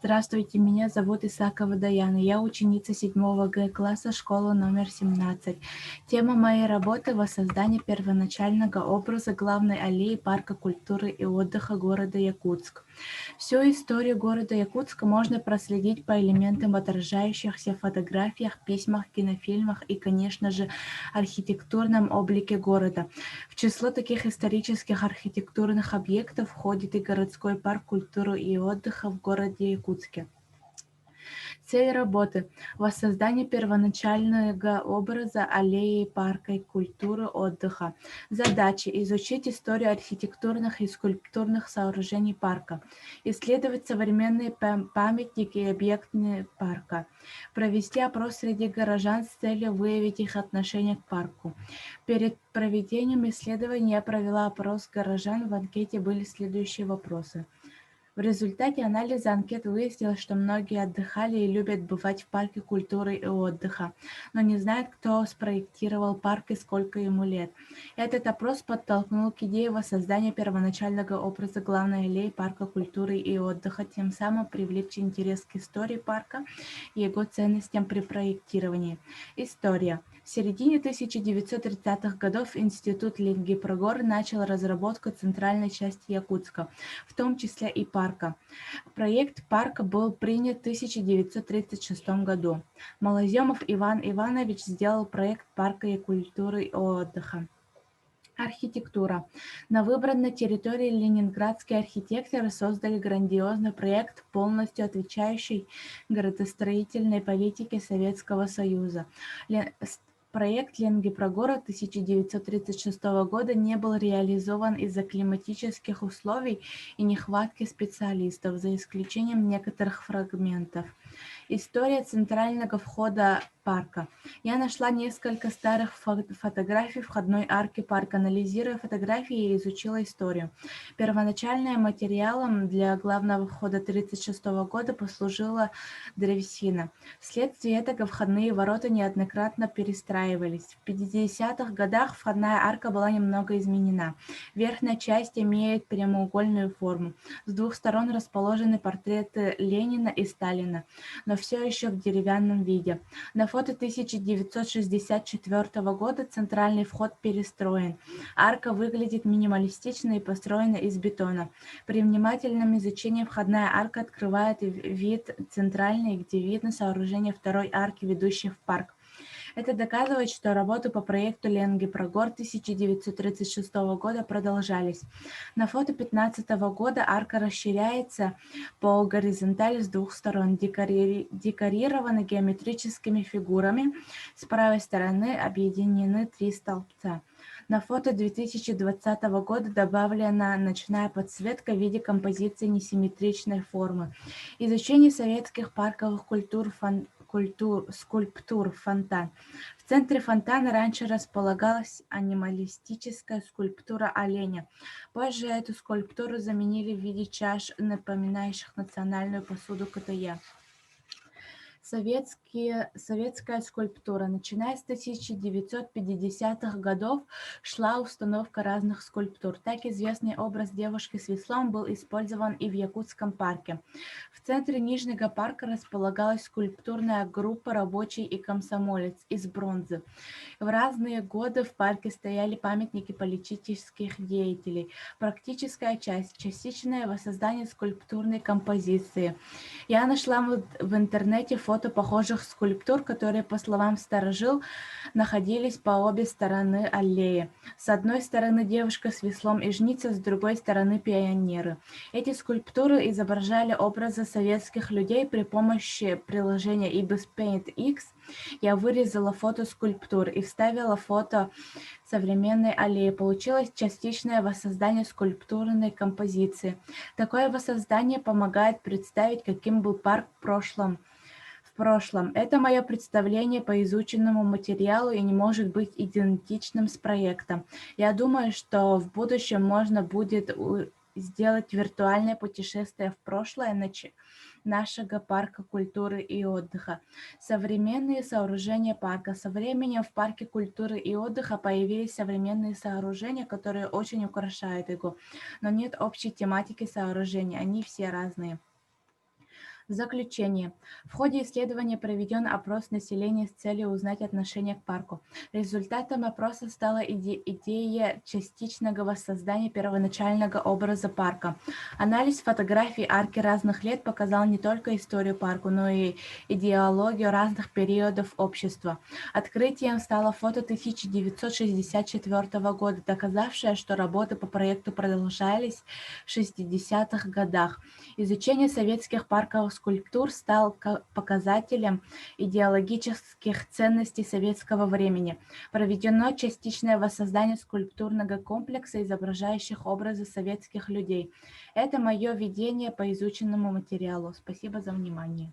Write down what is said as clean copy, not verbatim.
Здравствуйте, меня зовут Исакова Даяна. Я ученица 7 Г класса школы номер 17. Тема моей работы – воссоздание первоначального образа главной аллеи парка культуры и отдыха города Якутск. Всю историю города Якутска можно проследить по элементам, отражающихся в фотографиях, письмах, кинофильмах и, конечно же, архитектурном облике города. В число таких исторических архитектурных объектов входит и городской парк культуры и отдыха в городе Якутске. Цель работы – воссоздание первоначального образа аллеи парка культуры отдыха. Задача – изучить историю архитектурных и скульптурных сооружений парка, исследовать современные памятники и объекты парка, провести опрос среди горожан с целью выявить их отношение к парку. Перед проведением исследования я провела опрос горожан. В анкете были следующие вопросы. В результате анализа анкет выяснилось, что многие отдыхали и любят бывать в парке культуры и отдыха, но не знают, кто спроектировал парк и сколько ему лет. Этот опрос подтолкнул к идее воссоздания первоначального образа главной аллеи парка культуры и отдыха, тем самым привлечь интерес к истории парка и его ценностям при проектировании. История. В середине 1930-х годов Институт Ленгипрогор начал разработку центральной части Якутска, в том числе и парка. Проект парка был принят в 1936 году. Малоземов Иван Иванович сделал проект парка и культуры и отдыха. Архитектура. На выбранной территории ленинградские архитекторы создали грандиозный проект, полностью отвечающий градостроительной политике Советского Союза. Проект Ленгипрогора 1936 года не был реализован из-за климатических условий и нехватки специалистов, за исключением некоторых фрагментов. История центрального входа парка. Я нашла несколько старых фотографий входной арки парка. Анализируя фотографии, я изучила историю. Первоначальным материалом для главного входа 1936 года послужила древесина. Вследствие этого входные ворота неоднократно перестраивались. В 50-х годах входная арка была немного изменена. Верхняя часть имеет прямоугольную форму. С двух сторон расположены портреты Ленина и Сталина, но все еще в деревянном виде. На фото 1964 года центральный вход перестроен. Арка выглядит минималистично и построена из бетона. При внимательном изучении входная арка открывает вид центральной, где видно сооружение второй арки, ведущей в парк. Это доказывает, что работы по проекту Ленгипрогор 1936 года продолжались. На фото 2015 года арка расширяется по горизонтали с двух сторон, декорирована геометрическими фигурами. С правой стороны объединены три столбца. На фото 2020 года добавлена ночная подсветка в виде композиции несимметричной формы. Изучение советских парковых скульптур фонтан. В центре фонтана раньше располагалась анималистическая скульптура оленя. Позже эту скульптуру заменили в виде чаш, напоминающих национальную посуду КТЕ. Советская скульптура. Начиная с 1950-х годов шла установка разных скульптур. Так известный образ девушки с веслом был использован и в Якутском парке. В центре Нижнего парка располагалась скульптурная группа «Рабочий и комсомолец» из бронзы. В разные годы в парке стояли памятники политических деятелей. Практическая часть. Частичное воссоздание скульптурной композиции. Я нашла в интернете фото похожих скульптур, которые, по словам старожил, находились по обе стороны аллеи. С одной стороны девушка с веслом и жница, с другой стороны пионеры. Эти скульптуры изображали образы советских людей при помощи приложения Ibis Paint X. Я вырезала фото скульптур и вставила фото современной аллеи. Получилось частичное воссоздание скульптурной композиции. Такое воссоздание помогает представить, каким был парк в прошлом. Это мое представление по изученному материалу и не может быть идентичным с проектом. Я думаю, что в будущем можно будет сделать виртуальное путешествие в прошлое нашего парка культуры и отдыха. Современные сооружения парка. Со временем в парке культуры и отдыха появились современные сооружения, которые очень украшают его, но нет общей тематики сооружений, они все разные. Заключение. В ходе исследования проведен опрос населения с целью узнать отношение к парку. Результатом опроса стала идея частичного воссоздания первоначального образа парка. Анализ фотографий арки разных лет показал не только историю парка, но и идеологию разных периодов общества. Открытием стало фото 1964 года, доказавшее, что работы по проекту продолжались в 60-х годах. Изучение советских парковых скульптур стал показателем идеологических ценностей советского времени. Проведено частичное воссоздание скульптурного комплекса, изображающих образы советских людей. Это мое видение по изученному материалу. Спасибо за внимание.